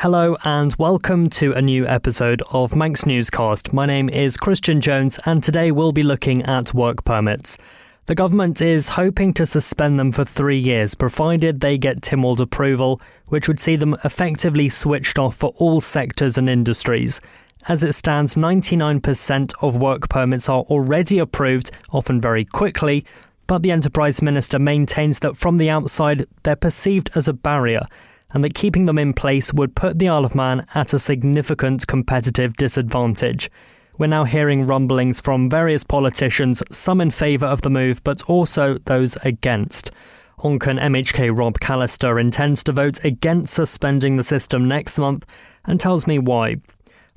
Hello and welcome to a new episode of Manx Newscast. My name is Christian Jones and today we'll be looking at work permits. The government is hoping to suspend them for 3 years, provided they get Tynwald approval, which would see them effectively switched off for all sectors and industries. As it stands, 99% of work permits are already approved, often very quickly, but the Enterprise Minister maintains that from the outside they're perceived as a barrier, and that keeping them in place would put the Isle of Man at a significant competitive disadvantage. We're now hearing rumblings from various politicians, some in favour of the move, but also those against. Onchan MHK Rob Callister intends to vote against suspending the system next month and tells me why.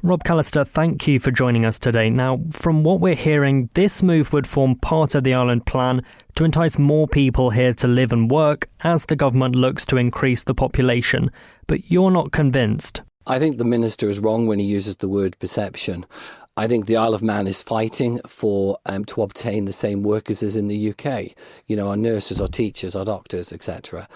Rob Callister, thank you for joining us today. Now, from what we're hearing, this move would form part of the island plan to entice more people here to live and work as the government looks to increase the population. But you're not convinced. I think the Minister is wrong when he uses the word perception. I think the Isle of Man is fighting for to obtain the same workers as in the UK. You know, our nurses, our teachers, our doctors, etc.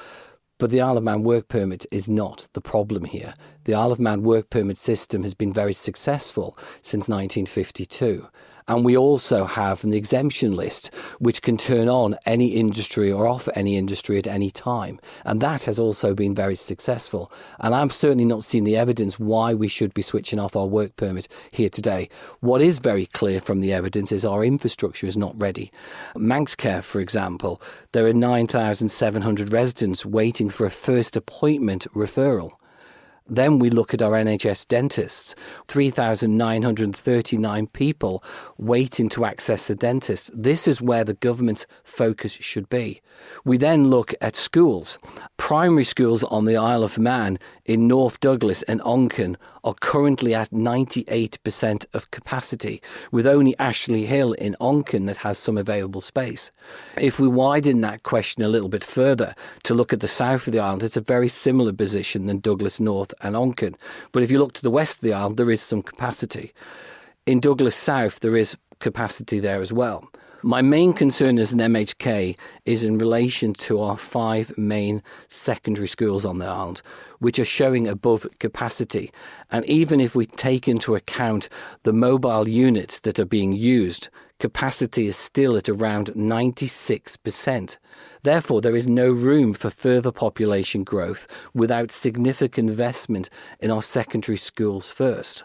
But the Isle of Man work permit is not the problem here. The Isle of Man work permit system has been very successful since 1952. And we also have an exemption list which can turn on any industry or off any industry at any time. And that has also been very successful. And I'm certainly not seeing the evidence why we should be switching off our work permit here today. What is very clear from the evidence is our infrastructure is not ready. Manx, for example, there are 9,700 residents waiting for a first appointment referral. Then we look at our NHS dentists, 3,939 people waiting to access a dentist. This is where the government's focus should be. We then look at schools. Primary schools on the Isle of Man in North Douglas and Onchan are currently at 98% of capacity, with only Ashley Hill in Onchan that has some available space. If we widen that question a little bit further to look at the south of the island, it's a very similar position than Douglas North and Onchan. But if you look to the west of the island, there is some capacity. In Douglas South, there is capacity there as well. My main concern as an MHK is in relation to our 5 main secondary schools on the island, which are showing above capacity. And even if we take into account the mobile units that are being used, capacity is still at around 96%. Therefore, there is no room for further population growth without significant investment in our secondary schools first.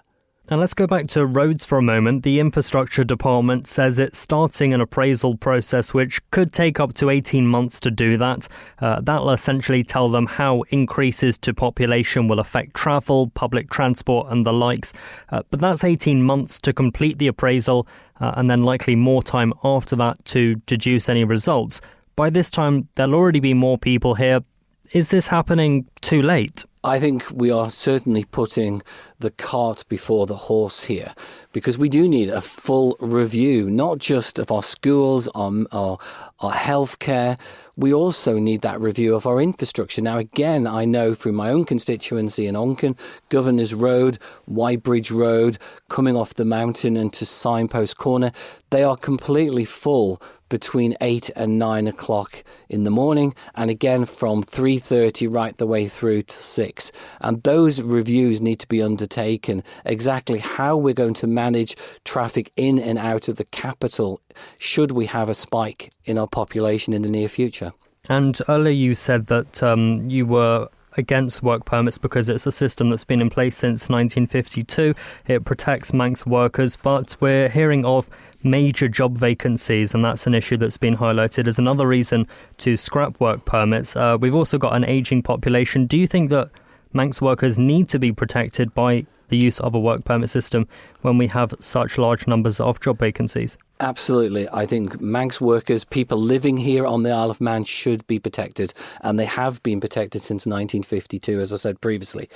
And let's go back to roads for a moment. The Infrastructure Department says it's starting an appraisal process which could take up to 18 months to do that. That'll essentially tell them how increases to population will affect travel, public transport and the likes. But that's 18 months to complete the appraisal and then likely more time after that to deduce any results. By this time, there'll already be more people here. Is this happening too late? I think we are certainly putting the cart before the horse here, because we do need a full review, not just of our schools, our healthcare. We also need that review of our infrastructure. Now, again, I know through my own constituency in Onchan, Governor's Road, Whitebridge Road, coming off the mountain into Signpost Corner, they are completely full between 8 and 9 o'clock in the morning, and again from 3:30 right the way through to 6. And those reviews need to be undertaken, exactly how we're going to manage traffic in and out of the capital should we have a spike in our population in the near future. And earlier you said that you were against work permits because it's a system that's been in place since 1952. It protects Manx workers, but we're hearing of major job vacancies, and that's an issue that's been highlighted as another reason to scrap work permits. We've also got an ageing population. Do you think that Manx workers need to be protected by the use of a work permit system when we have such large numbers of job vacancies? Absolutely. I think Manx workers, people living here on the Isle of Man, should be protected, and they have been protected since 1952, as I said previously.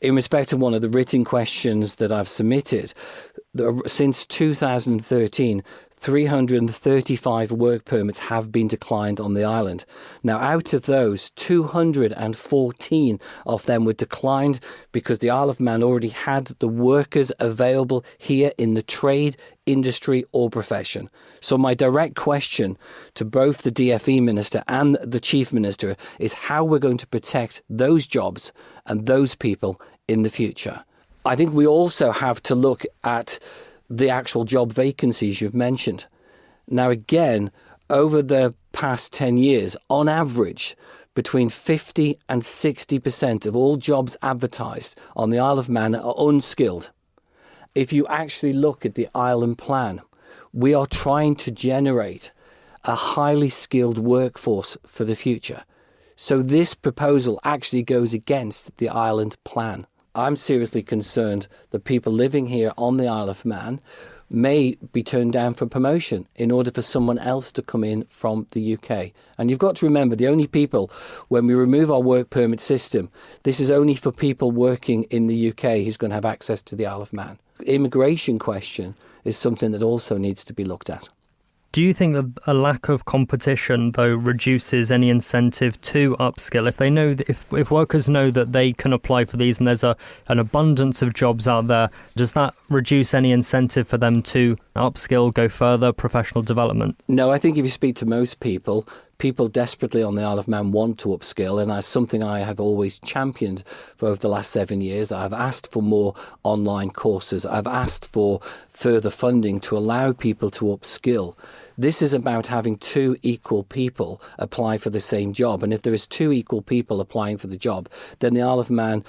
In respect to one of the written questions that I've submitted, since 2013, 335 work permits have been declined on the island. Now, out of those, 214 of them were declined because the Isle of Man already had the workers available here in the trade, industry or profession. So my direct question to both the DFE Minister and the Chief Minister is how we're going to protect those jobs and those people in the future. I think we also have to look at the actual job vacancies you've mentioned. Now, again, over the past 10 years, on average, between 50 and 60% of all jobs advertised on the Isle of Man are unskilled. If you actually look at the Island Plan, we are trying to generate a highly skilled workforce for the future. So this proposal actually goes against the Island Plan. I'm seriously concerned that people living here on the Isle of Man may be turned down for promotion in order for someone else to come in from the UK. And you've got to remember, the only people, when we remove our work permit system, this is only for people working in the UK who's going to have access to the Isle of Man. Immigration question is something that also needs to be looked at. Do you think that a lack of competition, though, reduces any incentive to upskill? If they know that if workers know that they can apply for these and there's an abundance of jobs out there, does that reduce any incentive for them to upskill, go further, professional development? No, I think if you speak to most people desperately on the Isle of Man want to upskill, and that's something I have always championed for over the last 7 years. I've asked for more online courses. I've asked for further funding to allow people to upskill. This is about having two equal people apply for the same job. And if there is two equal people applying for the job, then the Isle of Man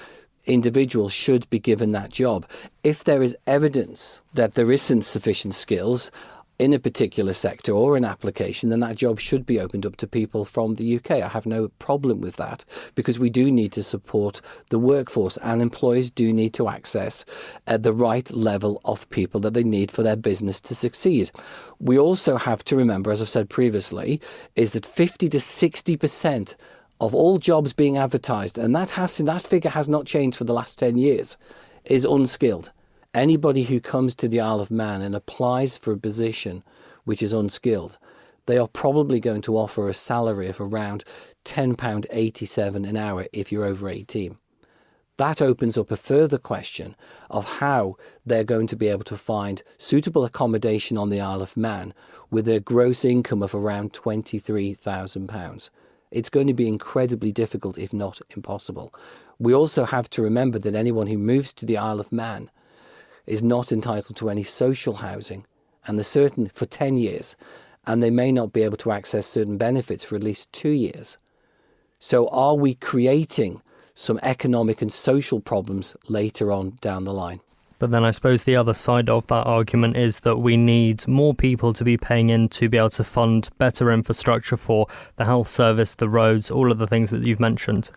individuals should be given that job. If there is evidence that there isn't sufficient skills in a particular sector or an application, then that job should be opened up to people from the UK. I have no problem with that, because we do need to support the workforce, and employers do need to access the right level of people that they need for their business to succeed. We also have to remember, as I've said previously, is that 50 to 60% of all jobs being advertised, and that figure has not changed for the last 10 years, is unskilled. Anybody who comes to the Isle of Man and applies for a position which is unskilled, they are probably going to offer a salary of around £10.87 an hour if you're over 18. That opens up a further question of how they're going to be able to find suitable accommodation on the Isle of Man with a gross income of around £23,000. It's going to be incredibly difficult, if not impossible. We also have to remember that anyone who moves to the Isle of Man is not entitled to any social housing, and they're certain for 10 years, and they may not be able to access certain benefits for at least 2 years. So are we creating some economic and social problems later on down the line? But then I suppose the other side of that argument is that we need more people to be paying in to be able to fund better infrastructure for the health service, the roads, all of the things that you've mentioned.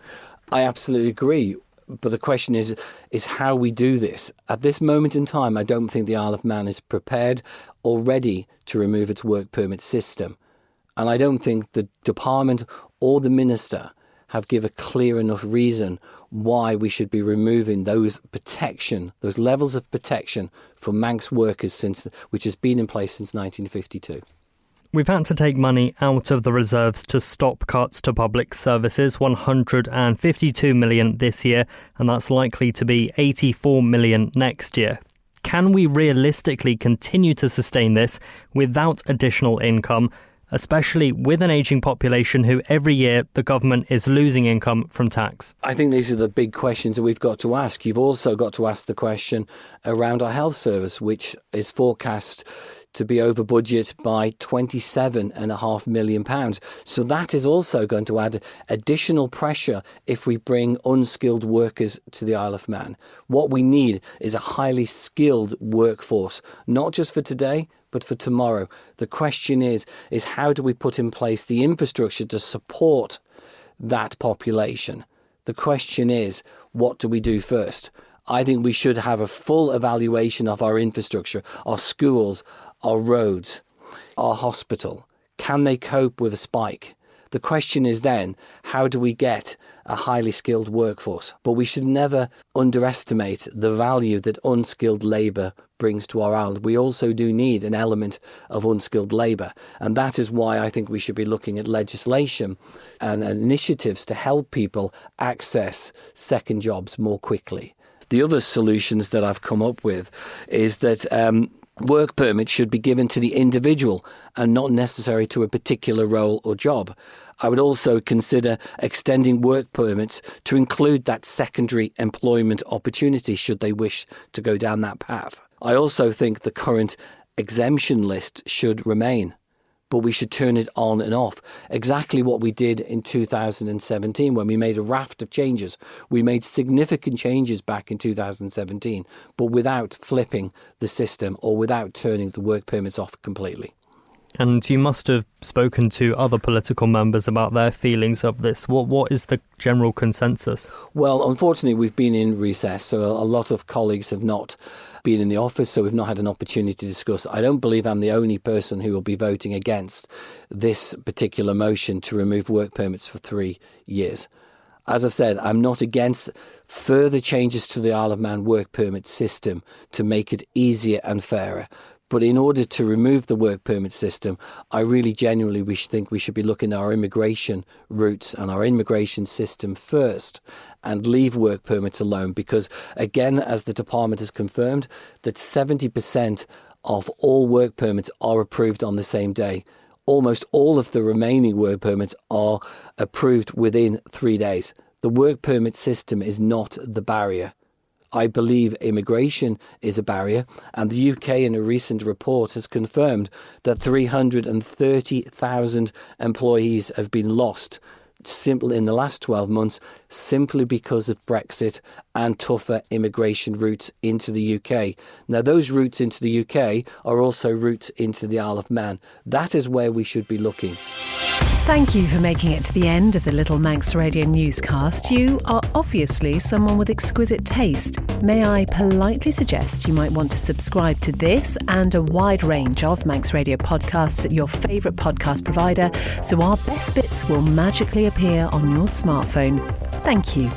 I absolutely agree. But the question is how we do this. At this moment in time, I don't think the Isle of Man is prepared or ready to remove its work permit system. And I don't think the department or the minister have given a clear enough reason why we should be removing those levels of protection for Manx workers, which has been in place since 1952. We've had to take money out of the reserves to stop cuts to public services, 152 million this year, and that's likely to be 84 million next year. Can we realistically continue to sustain this without additional income, especially with an ageing population who every year the government is losing income from tax? I think these are the big questions that we've got to ask. You've also got to ask the question around our health service, which is forecast to be over budget by £27.5 million. So that is also going to add additional pressure if we bring unskilled workers to the Isle of Man. What we need is a highly skilled workforce, not just for today, but for tomorrow. The question is how do we put in place the infrastructure to support that population? The question is, what do we do first? I think we should have a full evaluation of our infrastructure, our schools, our roads, our hospital. Can they cope with a spike? The question is then, how do we get a highly skilled workforce? But we should never underestimate the value that unskilled labour brings to our island. We also do need an element of unskilled labour. And that is why I think we should be looking at legislation and initiatives to help people access second jobs more quickly. The other solutions that I've come up with is that work permit should be given to the individual and not necessary to a particular role or job. I would also consider extending work permits to include that secondary employment opportunity should they wish to go down that path. I also think the current exemption list should remain, but we should turn it on and off. Exactly what we did in 2017 when we made a raft of changes. We made significant changes back in 2017, but without flipping the system or without turning the work permits off completely. And you must have spoken to other political members about their feelings of this. What is the general consensus? Well, unfortunately, we've been in recess, so a lot of colleagues have not been in the office, so we've not had an opportunity to discuss. I don't believe I'm the only person who will be voting against this particular motion to remove work permits for 3 years. As I've said, I'm not against further changes to the Isle of Man work permit system to make it easier and fairer. But in order to remove the work permit system, I really genuinely think we should be looking at our immigration routes and our immigration system first and leave work permits alone because, again, as the department has confirmed, that 70% of all work permits are approved on the same day. Almost all of the remaining work permits are approved within 3 days. The work permit system is not the barrier. I believe immigration is a barrier, and the UK in a recent report has confirmed that 330,000 employees have been lost simply in the last 12 months simply because of Brexit and tougher immigration routes into the UK. Now, those routes into the UK are also routes into the Isle of Man. That is where we should be looking. Thank you for making it to the end of the Little Manx Radio newscast. You are obviously someone with exquisite taste. May I politely suggest you might want to subscribe to this and a wide range of Manx Radio podcasts at your favourite podcast provider so our best bits will magically appear on your smartphone. Thank you.